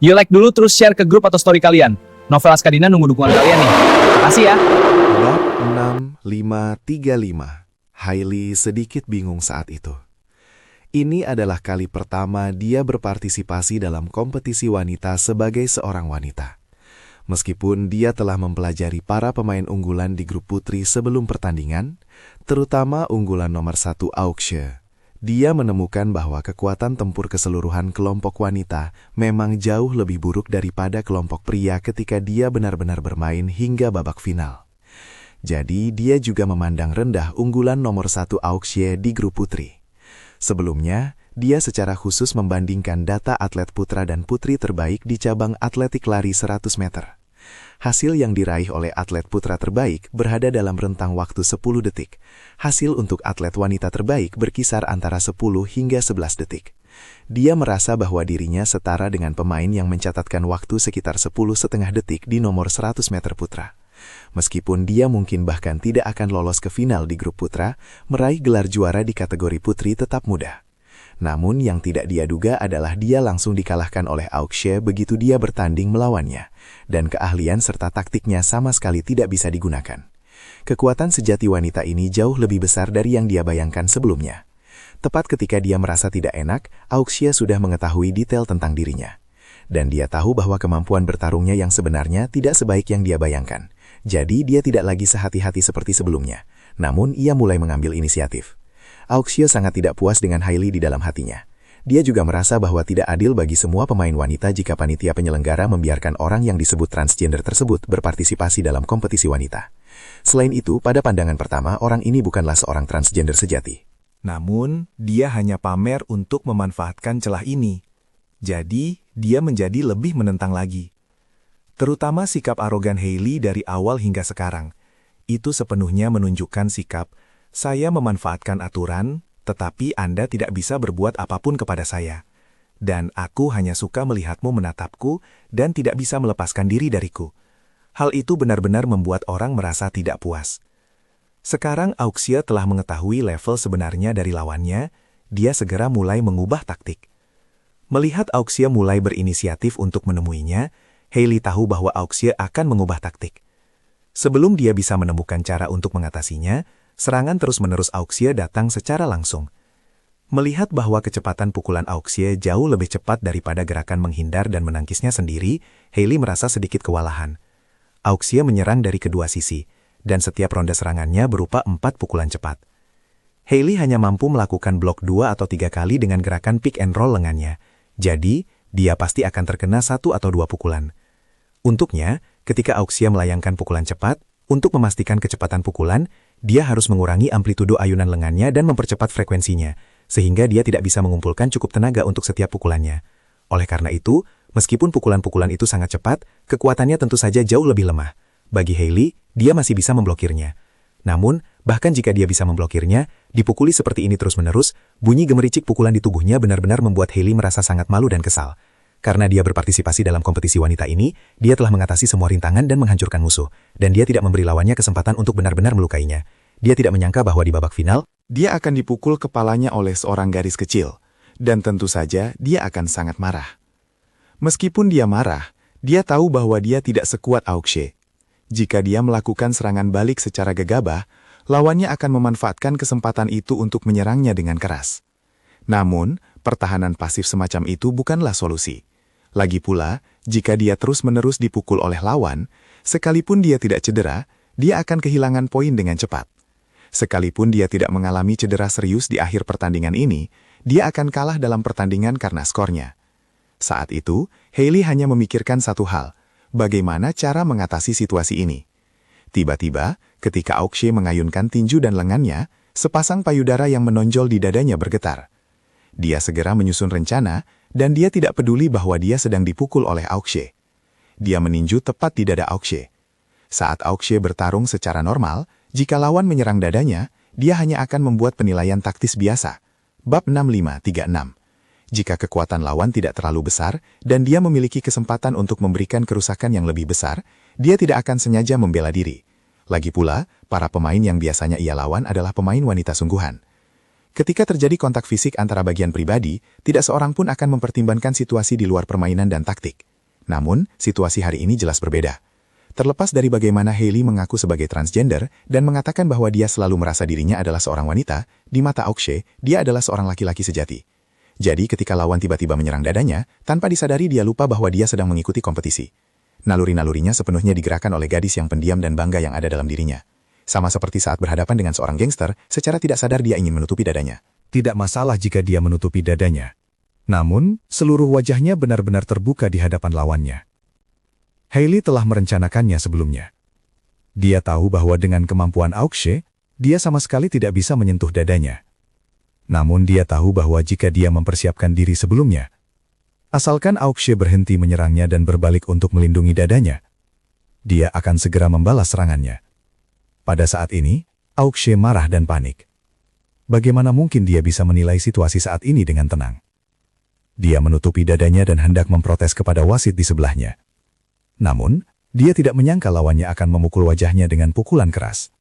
Yuk like dulu terus share ke grup atau story kalian. Novel Askadina nunggu dukungan kalian nih. Makasih ya. Bab 6535. Hailey sedikit bingung saat itu. Ini adalah kali pertama dia berpartisipasi dalam kompetisi wanita sebagai seorang wanita. Meskipun dia telah mempelajari para pemain unggulan di grup putri sebelum pertandingan, terutama unggulan nomor 1 Auxie, dia menemukan bahwa kekuatan tempur keseluruhan kelompok wanita memang jauh lebih buruk daripada kelompok pria ketika dia benar-benar bermain hingga babak final. Jadi dia juga memandang rendah unggulan nomor 1 Auxie di grup putri. Sebelumnya, dia secara khusus membandingkan data atlet putra dan putri terbaik di cabang atletik lari 100 meter. Hasil yang diraih oleh atlet putra terbaik berada dalam rentang waktu 10 detik. Hasil untuk atlet wanita terbaik berkisar antara 10 hingga 11 detik. Dia merasa bahwa dirinya setara dengan pemain yang mencatatkan waktu sekitar 10,5 detik di nomor 100 meter putra. Meskipun dia mungkin bahkan tidak akan lolos ke final di grup putra, meraih gelar juara di kategori putri tetap mudah. Namun yang tidak dia duga adalah dia langsung dikalahkan oleh Auxie begitu dia bertanding melawannya, dan keahlian serta taktiknya sama sekali tidak bisa digunakan. Kekuatan sejati wanita ini jauh lebih besar dari yang dia bayangkan sebelumnya. Tepat ketika dia merasa tidak enak, Auxie sudah mengetahui detail tentang dirinya. Dan dia tahu bahwa kemampuan bertarungnya yang sebenarnya tidak sebaik yang dia bayangkan. Jadi dia tidak lagi sehati-hati seperti sebelumnya. Namun ia mulai mengambil inisiatif. Auxie sangat tidak puas dengan Hailey di dalam hatinya. Dia juga merasa bahwa tidak adil bagi semua pemain wanita jika panitia penyelenggara membiarkan orang yang disebut transgender tersebut berpartisipasi dalam kompetisi wanita. Selain itu, pada pandangan pertama, orang ini bukanlah seorang transgender sejati. Namun, dia hanya pamer untuk memanfaatkan celah ini. Jadi, dia menjadi lebih menentang lagi. Terutama sikap arogan Hailey dari awal hingga sekarang. Itu sepenuhnya menunjukkan sikap, saya memanfaatkan aturan, tetapi Anda tidak bisa berbuat apapun kepada saya. Dan aku hanya suka melihatmu menatapku dan tidak bisa melepaskan diri dariku. Hal itu benar-benar membuat orang merasa tidak puas. Sekarang Auxie telah mengetahui level sebenarnya dari lawannya, dia segera mulai mengubah taktik. Melihat Auxie mulai berinisiatif untuk menemuinya, Hailey tahu bahwa Auxie akan mengubah taktik. Sebelum dia bisa menemukan cara untuk mengatasinya, serangan terus-menerus Auxie datang secara langsung. Melihat bahwa kecepatan pukulan Auxie jauh lebih cepat daripada gerakan menghindar dan menangkisnya sendiri, Hailey merasa sedikit kewalahan. Auxie menyerang dari kedua sisi, dan setiap ronde serangannya berupa 4 pukulan cepat. Hailey hanya mampu melakukan blok 2 atau 3 kali dengan gerakan pick and roll lengannya. Jadi, dia pasti akan terkena 1 atau 2 pukulan. Untuknya, ketika Auxie melayangkan pukulan cepat, untuk memastikan kecepatan pukulan, dia harus mengurangi amplitudo ayunan lengannya dan mempercepat frekuensinya, sehingga dia tidak bisa mengumpulkan cukup tenaga untuk setiap pukulannya. Oleh karena itu, meskipun pukulan-pukulan itu sangat cepat, kekuatannya tentu saja jauh lebih lemah. Bagi Hailey, dia masih bisa memblokirnya. Namun, bahkan jika dia bisa memblokirnya, dipukuli seperti ini terus-menerus, bunyi gemericik pukulan di tubuhnya benar-benar membuat Hailey merasa sangat malu dan kesal. Karena dia berpartisipasi dalam kompetisi wanita ini, dia telah mengatasi semua rintangan dan menghancurkan musuh, dan dia tidak memberi lawannya kesempatan untuk benar-benar melukainya. Dia tidak menyangka bahwa di babak final, Dia akan dipukul kepalanya oleh seorang gadis kecil, dan tentu saja dia akan sangat marah. Meskipun dia marah, dia tahu bahwa dia tidak sekuat Auxie. Jika dia melakukan serangan balik secara gegabah, lawannya akan memanfaatkan kesempatan itu untuk menyerangnya dengan keras. Namun, pertahanan pasif semacam itu bukanlah solusi. Lagi pula, jika dia terus-menerus dipukul oleh lawan, sekalipun dia tidak cedera, dia akan kehilangan poin dengan cepat. Sekalipun dia tidak mengalami cedera serius di akhir pertandingan ini, dia akan kalah dalam pertandingan karena skornya. Saat itu, Hailey hanya memikirkan satu hal, bagaimana cara mengatasi situasi ini. Tiba-tiba, ketika Auxie mengayunkan tinju dan lengannya, sepasang payudara yang menonjol di dadanya bergetar. Dia segera menyusun rencana, dan dia tidak peduli bahwa dia sedang dipukul oleh Auxie. Dia meninju tepat di dada Auxie. Saat Auxie bertarung secara normal, jika lawan menyerang dadanya, dia hanya akan membuat penilaian taktis biasa. Bab 6536. Jika kekuatan lawan tidak terlalu besar, dan dia memiliki kesempatan untuk memberikan kerusakan yang lebih besar, dia tidak akan sengaja membela diri. Lagi pula, para pemain yang biasanya ia lawan adalah pemain wanita sungguhan. Ketika terjadi kontak fisik antara bagian pribadi, tidak seorang pun akan mempertimbangkan situasi di luar permainan dan taktik. Namun, situasi hari ini jelas berbeda. Terlepas dari bagaimana Hailey mengaku sebagai transgender dan mengatakan bahwa dia selalu merasa dirinya adalah seorang wanita, di mata Aokshe, dia adalah seorang laki-laki sejati. Jadi ketika lawan tiba-tiba menyerang dadanya, tanpa disadari dia lupa bahwa dia sedang mengikuti kompetisi. Naluri-nalurinya sepenuhnya digerakkan oleh gadis yang pendiam dan bangga yang ada dalam dirinya. Sama seperti saat berhadapan dengan seorang gangster, secara tidak sadar dia ingin menutupi dadanya. Tidak masalah jika dia menutupi dadanya. Namun, seluruh wajahnya benar-benar terbuka di hadapan lawannya. Hailey telah merencanakannya sebelumnya. Dia tahu bahwa dengan kemampuan Aokshe, dia sama sekali tidak bisa menyentuh dadanya. Namun dia tahu bahwa jika dia mempersiapkan diri sebelumnya, asalkan Aokshe berhenti menyerangnya dan berbalik untuk melindungi dadanya, dia akan segera membalas serangannya. Pada saat ini, Aokshe marah dan panik. Bagaimana mungkin dia bisa menilai situasi saat ini dengan tenang? Dia menutupi dadanya dan hendak memprotes kepada wasit di sebelahnya. Namun, dia tidak menyangka lawannya akan memukul wajahnya dengan pukulan keras.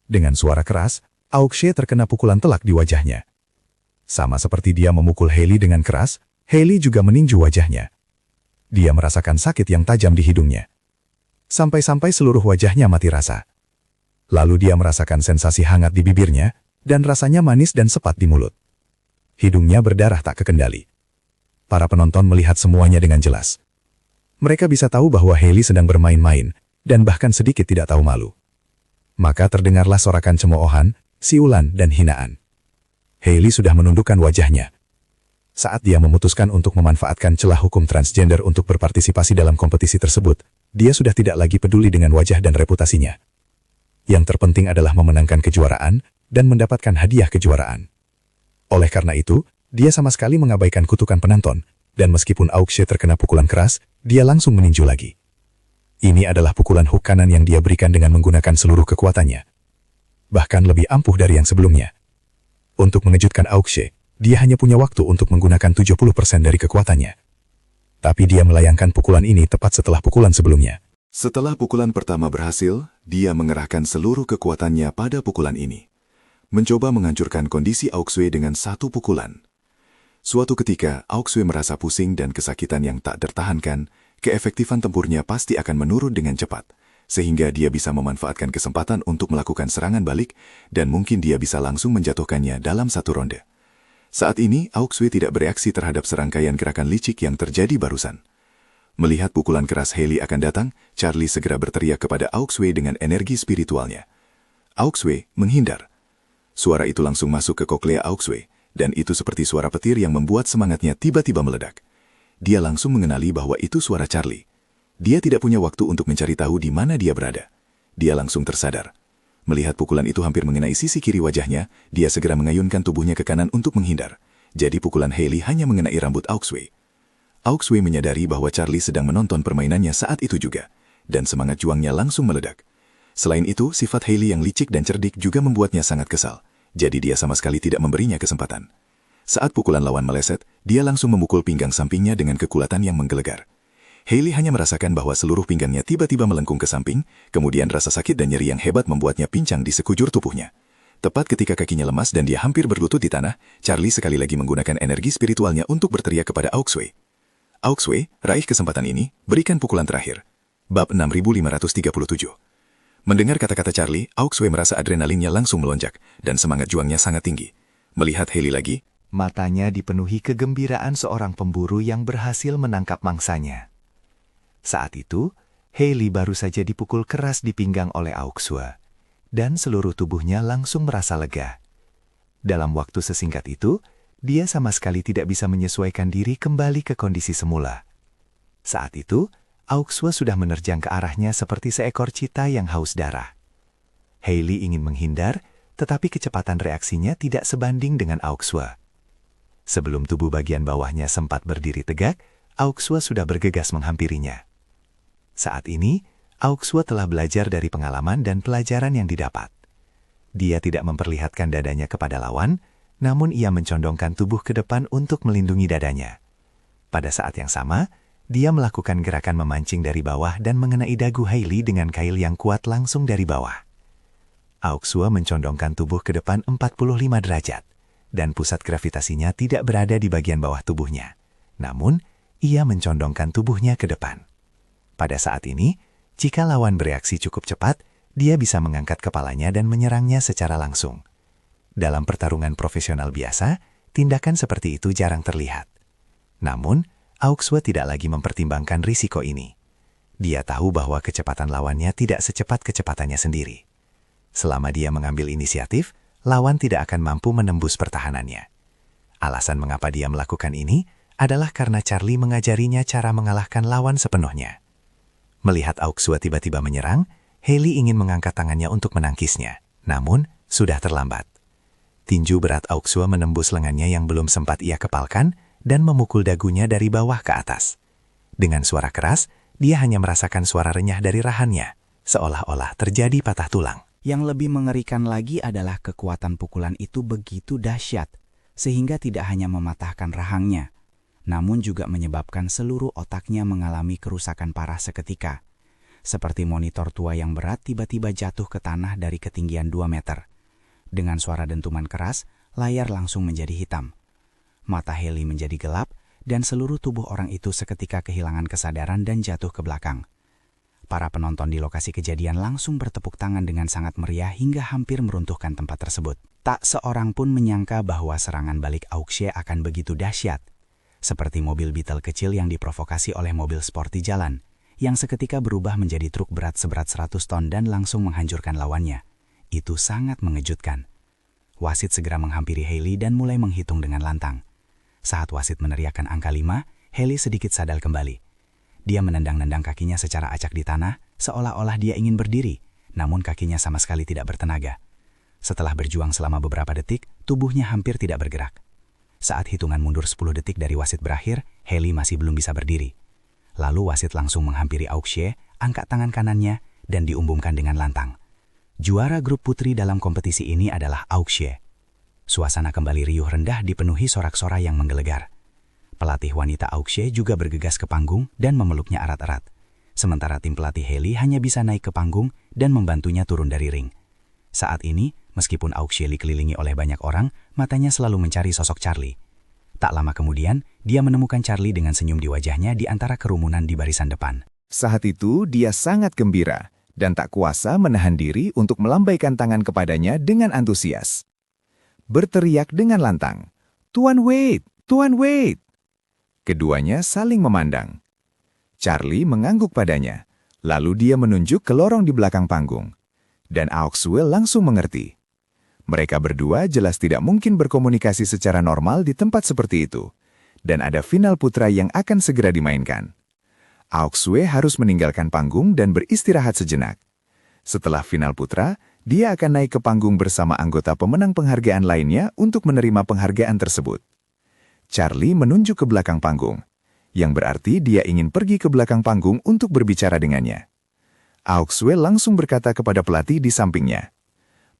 Dengan suara keras, Aokshe terkena pukulan telak di wajahnya. Sama seperti dia memukul Hailey dengan keras, Hailey juga meninju wajahnya. Dia merasakan sakit yang tajam di hidungnya. Sampai-sampai seluruh wajahnya mati rasa. Lalu dia merasakan sensasi hangat di bibirnya, dan rasanya manis dan sepat di mulut. Hidungnya berdarah tak kekendali. Para penonton melihat semuanya dengan jelas. Mereka bisa tahu bahwa Hailey sedang bermain-main, dan bahkan sedikit tidak tahu malu. Maka terdengarlah sorakan cemoohan, siulan, dan hinaan. Hailey sudah menundukkan wajahnya. Saat dia memutuskan untuk memanfaatkan celah hukum transgender untuk berpartisipasi dalam kompetisi tersebut, dia sudah tidak lagi peduli dengan wajah dan reputasinya. Yang terpenting adalah memenangkan kejuaraan dan mendapatkan hadiah kejuaraan. Oleh karena itu, dia sama sekali mengabaikan kutukan penonton, dan meskipun Aokshe terkena pukulan keras, dia langsung meninju lagi. Ini adalah pukulan hook kanan yang dia berikan dengan menggunakan seluruh kekuatannya. Bahkan lebih ampuh dari yang sebelumnya. Untuk mengejutkan Aokshe, dia hanya punya waktu untuk menggunakan 70% dari kekuatannya. Tapi dia melayangkan pukulan ini tepat setelah pukulan sebelumnya. Setelah pukulan pertama berhasil, dia mengerahkan seluruh kekuatannya pada pukulan ini. Mencoba menghancurkan kondisi Aokshe dengan satu pukulan. Suatu ketika, Aokshe merasa pusing dan kesakitan yang tak tertahankan, keefektifan tempurnya pasti akan menurun dengan cepat, sehingga dia bisa memanfaatkan kesempatan untuk melakukan serangan balik, dan mungkin dia bisa langsung menjatuhkannya dalam satu ronde. Saat ini, Aokshe tidak bereaksi terhadap serangkaian gerakan licik yang terjadi barusan. Melihat pukulan keras Hailey akan datang, Charlie segera berteriak kepada Aokshe dengan energi spiritualnya. Aokshe menghindar. Suara itu langsung masuk ke koklea Aokshe, dan itu seperti suara petir yang membuat semangatnya tiba-tiba meledak. Dia langsung mengenali bahwa itu suara Charlie. Dia tidak punya waktu untuk mencari tahu di mana dia berada. Dia langsung tersadar. Melihat pukulan itu hampir mengenai sisi kiri wajahnya, dia segera mengayunkan tubuhnya ke kanan untuk menghindar. Jadi pukulan Hailey hanya mengenai rambut Aokshe. Aokshe menyadari bahwa Charlie sedang menonton permainannya saat itu juga, dan semangat juangnya langsung meledak. Selain itu, sifat Hailey yang licik dan cerdik juga membuatnya sangat kesal. Jadi dia sama sekali tidak memberinya kesempatan. Saat pukulan lawan meleset, dia langsung memukul pinggang sampingnya dengan kekulatan yang menggelegar. Hailey hanya merasakan bahwa seluruh pinggangnya tiba-tiba melengkung ke samping, kemudian rasa sakit dan nyeri yang hebat membuatnya pincang di sekujur tubuhnya. Tepat ketika kakinya lemas dan dia hampir berlutut di tanah, Charlie sekali lagi menggunakan energi spiritualnya untuk berteriak kepada Aokshe. Aokshe, raih kesempatan ini, berikan pukulan terakhir. Bab 6537. Mendengar kata-kata Charlie, Aokshe merasa adrenalinnya langsung melonjak, dan semangat juangnya sangat tinggi. Melihat Hailey lagi, matanya dipenuhi kegembiraan seorang pemburu yang berhasil menangkap mangsanya. Saat itu, Hailey baru saja dipukul keras di pinggang oleh Aokshe, dan seluruh tubuhnya langsung merasa lega. Dalam waktu sesingkat itu, dia sama sekali tidak bisa menyesuaikan diri kembali ke kondisi semula. Saat itu, Aokshe sudah menerjang ke arahnya seperti seekor cita yang haus darah. Hailey ingin menghindar, tetapi kecepatan reaksinya tidak sebanding dengan Aokshe. Sebelum tubuh bagian bawahnya sempat berdiri tegak, Aokshe sudah bergegas menghampirinya. Saat ini, Aokshe telah belajar dari pengalaman dan pelajaran yang didapat. Dia tidak memperlihatkan dadanya kepada lawan, namun ia mencondongkan tubuh ke depan untuk melindungi dadanya. Pada saat yang sama, dia melakukan gerakan memancing dari bawah dan mengenai dagu Hailey dengan kail yang kuat langsung dari bawah. Aokshe mencondongkan tubuh ke depan 45 derajat, dan pusat gravitasinya tidak berada di bagian bawah tubuhnya. Namun, ia mencondongkan tubuhnya ke depan. Pada saat ini, jika lawan bereaksi cukup cepat, dia bisa mengangkat kepalanya dan menyerangnya secara langsung. Dalam pertarungan profesional biasa, tindakan seperti itu jarang terlihat. Namun, Auxue tidak lagi mempertimbangkan risiko ini. Dia tahu bahwa kecepatan lawannya tidak secepat kecepatannya sendiri. Selama dia mengambil inisiatif, lawan tidak akan mampu menembus pertahanannya. Alasan mengapa dia melakukan ini adalah karena Charlie mengajarinya cara mengalahkan lawan sepenuhnya. Melihat Auxue tiba-tiba menyerang, Hailey ingin mengangkat tangannya untuk menangkisnya. Namun, sudah terlambat. Tinju berat Auxue menembus lengannya yang belum sempat ia kepalkan dan memukul dagunya dari bawah ke atas. Dengan suara keras, dia hanya merasakan suara renyah dari rahannya, seolah-olah terjadi patah tulang. Yang lebih mengerikan lagi adalah kekuatan pukulan itu begitu dahsyat, sehingga tidak hanya mematahkan rahangnya, namun juga menyebabkan seluruh otaknya mengalami kerusakan parah seketika. Seperti monitor tua yang berat tiba-tiba jatuh ke tanah dari ketinggian 2 meter. Dengan suara dentuman keras, layar langsung menjadi hitam. Mata Hailey menjadi gelap, dan seluruh tubuh orang itu seketika kehilangan kesadaran dan jatuh ke belakang. Para penonton di lokasi kejadian langsung bertepuk tangan dengan sangat meriah hingga hampir meruntuhkan tempat tersebut. Tak seorang pun menyangka bahwa serangan balik Auxue akan begitu dahsyat. Seperti mobil Beetle kecil yang diprovokasi oleh mobil sport di jalan, yang seketika berubah menjadi truk berat seberat 100 ton dan langsung menghancurkan lawannya. Itu sangat mengejutkan. Wasit segera menghampiri Hailey dan mulai menghitung dengan lantang. Saat wasit meneriakkan angka 5, Hailey sedikit sadar kembali. Dia menendang-nendang kakinya secara acak di tanah, seolah-olah dia ingin berdiri, namun kakinya sama sekali tidak bertenaga. Setelah berjuang selama beberapa detik, tubuhnya hampir tidak bergerak. Saat hitungan mundur 10 detik dari wasit berakhir, Hailey masih belum bisa berdiri. Lalu wasit langsung menghampiri Auxue, angkat tangan kanannya, dan diumumkan dengan lantang. Juara grup putri dalam kompetisi ini adalah Auxue. Suasana kembali riuh rendah dipenuhi sorak-sorai yang menggelegar. Pelatih wanita Auxue juga bergegas ke panggung dan memeluknya erat-erat. Sementara tim pelatih Hailey hanya bisa naik ke panggung dan membantunya turun dari ring. Saat ini, meskipun Auxue dikelilingi oleh banyak orang, matanya selalu mencari sosok Charlie. Tak lama kemudian, dia menemukan Charlie dengan senyum di wajahnya di antara kerumunan di barisan depan. Saat itu dia sangat gembira dan tak kuasa menahan diri untuk melambaikan tangan kepadanya dengan antusias. Berteriak dengan lantang, "Tuan Wade! Tuan Wade!" Keduanya saling memandang. Charlie mengangguk padanya, lalu dia menunjuk ke lorong di belakang panggung. Dan Auxue langsung mengerti. Mereka berdua jelas tidak mungkin berkomunikasi secara normal di tempat seperti itu. Dan ada final putra yang akan segera dimainkan. Auxue harus meninggalkan panggung dan beristirahat sejenak. Setelah final putra, dia akan naik ke panggung bersama anggota pemenang penghargaan lainnya untuk menerima penghargaan tersebut. Charlie menunjuk ke belakang panggung, yang berarti dia ingin pergi ke belakang panggung untuk berbicara dengannya. Auxue langsung berkata kepada pelatih di sampingnya,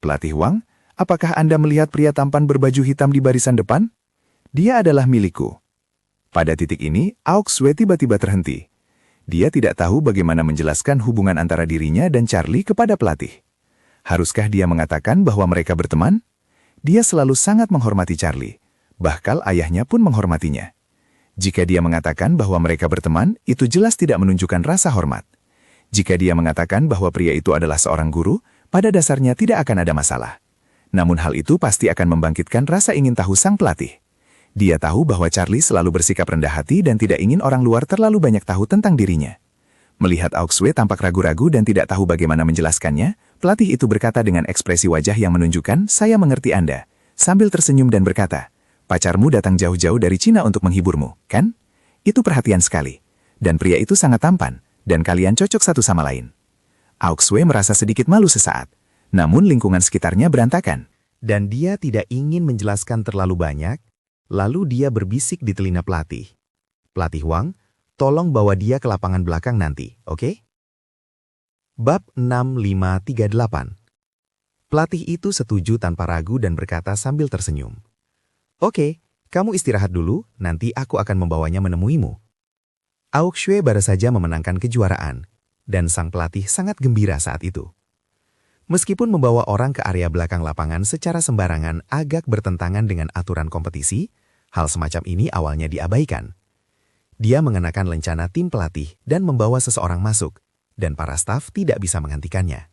"Pelatih Wang, apakah Anda melihat pria tampan berbaju hitam di barisan depan? Dia adalah milikku." Pada titik ini, Auxue tiba-tiba terhenti. Dia tidak tahu bagaimana menjelaskan hubungan antara dirinya dan Charlie kepada pelatih. Haruskah dia mengatakan bahwa mereka berteman? Dia selalu sangat menghormati Charlie. Bahkan ayahnya pun menghormatinya. Jika dia mengatakan bahwa mereka berteman, itu jelas tidak menunjukkan rasa hormat. Jika dia mengatakan bahwa pria itu adalah seorang guru, pada dasarnya tidak akan ada masalah. Namun hal itu pasti akan membangkitkan rasa ingin tahu sang pelatih. Dia tahu bahwa Charlie selalu bersikap rendah hati dan tidak ingin orang luar terlalu banyak tahu tentang dirinya. Melihat Auxue tampak ragu-ragu dan tidak tahu bagaimana menjelaskannya, pelatih itu berkata dengan ekspresi wajah yang menunjukkan, "Saya mengerti Anda," sambil tersenyum dan berkata, "Pacarmu datang jauh-jauh dari Cina untuk menghiburmu, kan? Itu perhatian sekali. Dan pria itu sangat tampan, dan kalian cocok satu sama lain." Auxue merasa sedikit malu sesaat, namun lingkungan sekitarnya berantakan. Dan dia tidak ingin menjelaskan terlalu banyak, lalu dia berbisik di telinga pelatih. "Pelatih Wang, tolong bawa dia ke lapangan belakang nanti, oke?" Bab 6538. Pelatih itu setuju tanpa ragu dan berkata sambil tersenyum, "Oke, kamu istirahat dulu, nanti aku akan membawanya menemuimu." Auxue baru saja memenangkan kejuaraan, dan sang pelatih sangat gembira saat itu. Meskipun membawa orang ke area belakang lapangan secara sembarangan agak bertentangan dengan aturan kompetisi, hal semacam ini awalnya diabaikan. Dia mengenakan lencana tim pelatih dan membawa seseorang masuk, dan para staf tidak bisa menghentikannya.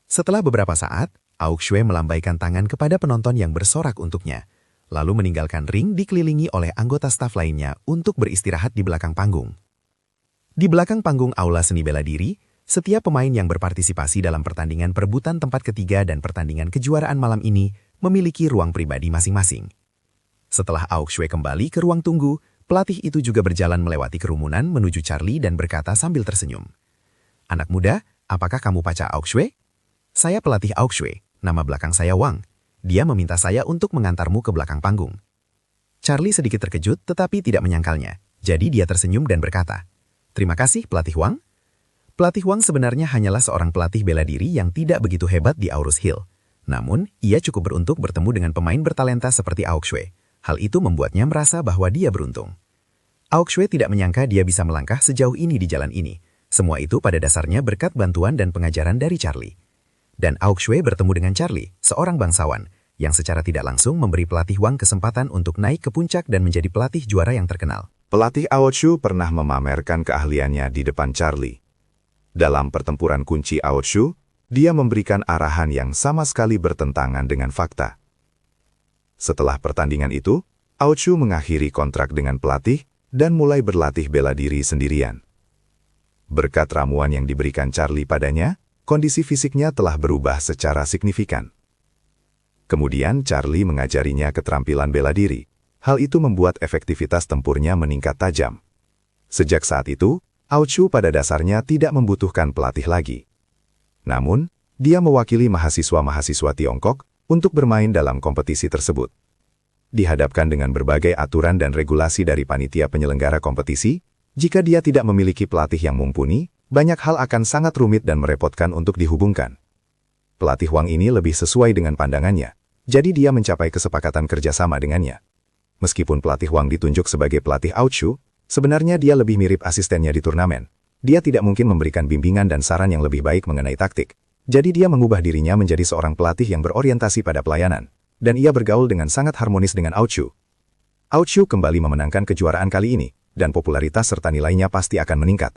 Setelah beberapa saat, Aok Shue melambaikan tangan kepada penonton yang bersorak untuknya, lalu meninggalkan ring dikelilingi oleh anggota staf lainnya untuk beristirahat di belakang panggung. Di belakang panggung aula seni bela diri, setiap pemain yang berpartisipasi dalam pertandingan perebutan tempat ketiga dan pertandingan kejuaraan malam ini memiliki ruang pribadi masing-masing. Setelah Aok Shue kembali ke ruang tunggu, pelatih itu juga berjalan melewati kerumunan menuju Charlie dan berkata sambil tersenyum, "Anak muda, apakah kamu pacar Aok Shue? Saya pelatih Aok Shue, nama belakang saya Wang. Dia meminta saya untuk mengantarmu ke belakang panggung." Charlie sedikit terkejut tetapi tidak menyangkalnya, jadi dia tersenyum dan berkata, "Terima kasih, pelatih Wang." Pelatih Wang sebenarnya hanyalah seorang pelatih bela diri yang tidak begitu hebat di Aurus Hill. Namun, ia cukup beruntung bertemu dengan pemain bertalenta seperti Aok Shue. Hal itu membuatnya merasa bahwa dia beruntung. Aok Shue tidak menyangka dia bisa melangkah sejauh ini di jalan ini. Semua itu pada dasarnya berkat bantuan dan pengajaran dari Charlie. Dan Aok Shue bertemu dengan Charlie, seorang bangsawan, yang secara tidak langsung memberi pelatih Wang kesempatan untuk naik ke puncak dan menjadi pelatih juara yang terkenal. Pelatih Aochu pernah memamerkan keahliannya di depan Charlie. Dalam pertempuran kunci Aochu, dia memberikan arahan yang sama sekali bertentangan dengan fakta. Setelah pertandingan itu, Aochu mengakhiri kontrak dengan pelatih dan mulai berlatih bela diri sendirian. Berkat ramuan yang diberikan Charlie padanya, kondisi fisiknya telah berubah secara signifikan. Kemudian Charlie mengajarinya keterampilan bela diri. Hal itu membuat efektivitas tempurnya meningkat tajam. Sejak saat itu, Aochu pada dasarnya tidak membutuhkan pelatih lagi. Namun, dia mewakili mahasiswa-mahasiswa Tiongkok untuk bermain dalam kompetisi tersebut. Dihadapkan dengan berbagai aturan dan regulasi dari panitia penyelenggara kompetisi, jika dia tidak memiliki pelatih yang mumpuni, banyak hal akan sangat rumit dan merepotkan untuk dihubungkan. Pelatih Wang ini lebih sesuai dengan pandangannya, jadi dia mencapai kesepakatan kerjasama dengannya. Meskipun pelatih Wang ditunjuk sebagai pelatih Aochu, sebenarnya dia lebih mirip asistennya di turnamen. Dia tidak mungkin memberikan bimbingan dan saran yang lebih baik mengenai taktik. Jadi dia mengubah dirinya menjadi seorang pelatih yang berorientasi pada pelayanan. Dan ia bergaul dengan sangat harmonis dengan Aochu. Aochu kembali memenangkan kejuaraan kali ini, dan popularitas serta nilainya pasti akan meningkat.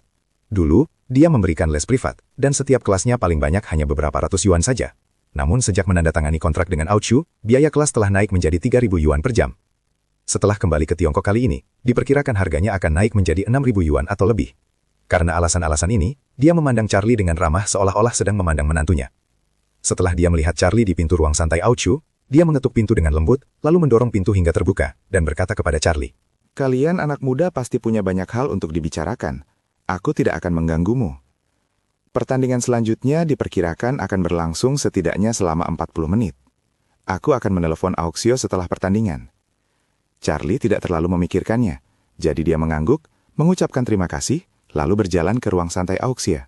Dulu, dia memberikan les privat, dan setiap kelasnya paling banyak hanya beberapa ratus yuan saja. Namun sejak menandatangani kontrak dengan Aochu, biaya kelas telah naik menjadi 3.000 yuan per jam. Setelah kembali ke Tiongkok kali ini, diperkirakan harganya akan naik menjadi 6.000 yuan atau lebih. Karena alasan-alasan ini, dia memandang Charlie dengan ramah seolah-olah sedang memandang menantunya. Setelah dia melihat Charlie di pintu ruang santai Aochu, dia mengetuk pintu dengan lembut, lalu mendorong pintu hingga terbuka, dan berkata kepada Charlie, Kalian anak muda pasti punya banyak hal untuk dibicarakan. Aku tidak akan mengganggumu. Pertandingan selanjutnya diperkirakan akan berlangsung setidaknya selama 40 menit. Aku akan menelepon Aoxio setelah pertandingan. Charlie tidak terlalu memikirkannya, jadi dia mengangguk, mengucapkan terima kasih, lalu berjalan ke ruang santai Aoxia.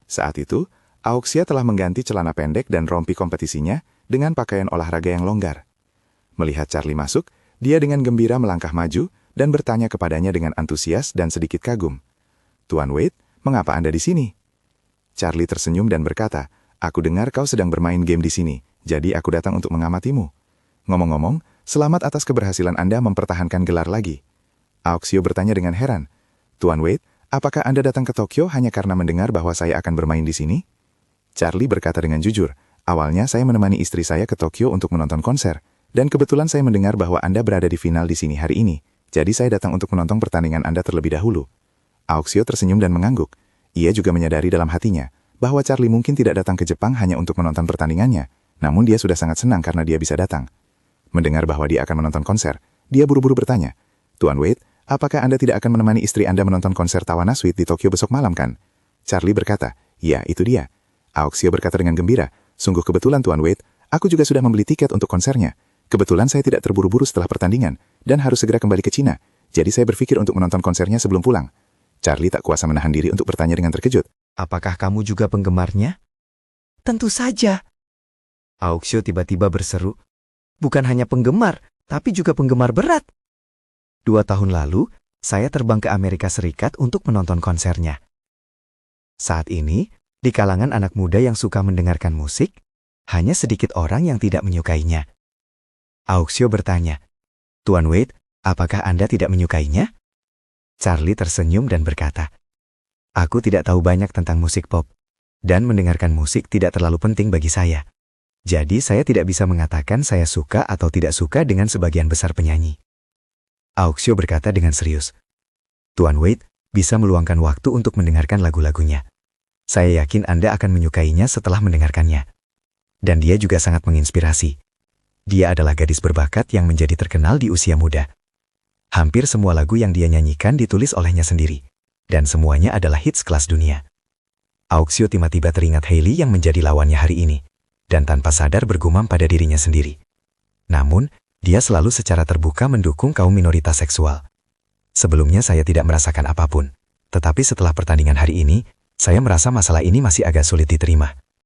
Saat itu, Aoxia telah mengganti celana pendek dan rompi kompetisinya dengan pakaian olahraga yang longgar. Melihat Charlie masuk, dia dengan gembira melangkah maju dan bertanya kepadanya dengan antusias dan sedikit kagum. Tuan Wade, mengapa Anda di sini? Charlie tersenyum dan berkata, Aku dengar kau sedang bermain game di sini, jadi aku datang untuk mengamatimu. Ngomong-ngomong, selamat atas keberhasilan Anda mempertahankan gelar lagi. Aoxio bertanya dengan heran, Tuan Wade, apakah Anda datang ke Tokyo hanya karena mendengar bahwa saya akan bermain di sini? Charlie berkata dengan jujur, awalnya saya menemani istri saya ke Tokyo untuk menonton konser, dan kebetulan saya mendengar bahwa Anda berada di final di sini hari ini, jadi saya datang untuk menonton pertandingan Anda terlebih dahulu. Aoxio tersenyum dan mengangguk. Ia juga menyadari dalam hatinya bahwa Charlie mungkin tidak datang ke Jepang hanya untuk menonton pertandingannya, namun dia sudah sangat senang karena dia bisa datang. Mendengar bahwa dia akan menonton konser, dia buru-buru bertanya, Tuan Wade, apakah Anda tidak akan menemani istri Anda menonton konser Tawana Suite di Tokyo besok malam kan? Charlie berkata, ya itu dia. Aoxio berkata dengan gembira, sungguh kebetulan Tuan Wade, aku juga sudah membeli tiket untuk konsernya. Kebetulan saya tidak terburu-buru setelah pertandingan, dan harus segera kembali ke Cina, jadi saya berpikir untuk menonton konsernya sebelum pulang. Charlie tak kuasa menahan diri untuk bertanya dengan terkejut. Apakah kamu juga penggemarnya? Tentu saja. Aoxio tiba-tiba berseru. Bukan hanya penggemar, tapi juga penggemar berat. 2 tahun lalu, saya terbang ke Amerika Serikat untuk menonton konsernya. Saat ini, di kalangan anak muda yang suka mendengarkan musik, hanya sedikit orang yang tidak menyukainya. Aoxio bertanya, Tuan Wade, apakah Anda tidak menyukainya? Charlie tersenyum dan berkata, "Aku tidak tahu banyak tentang musik pop, dan mendengarkan musik tidak terlalu penting bagi saya. Jadi saya tidak bisa mengatakan saya suka atau tidak suka dengan sebagian besar penyanyi." Auxio berkata dengan serius, "Tuan Wade bisa meluangkan waktu untuk mendengarkan lagu-lagunya. Saya yakin Anda akan menyukainya setelah mendengarkannya. Dan dia juga sangat menginspirasi. Dia adalah gadis berbakat yang menjadi terkenal di usia muda. Hampir semua lagu yang dia nyanyikan ditulis olehnya sendiri, dan semuanya adalah hits kelas dunia." Auxio tiba-tiba teringat Hailey yang menjadi lawannya hari ini, dan tanpa sadar bergumam pada dirinya sendiri. Namun, dia selalu secara terbuka mendukung kaum minoritas seksual. "Sebelumnya saya tidak merasakan apapun, tetapi setelah pertandingan hari ini, saya merasa masalah ini masih agak sulit diterima.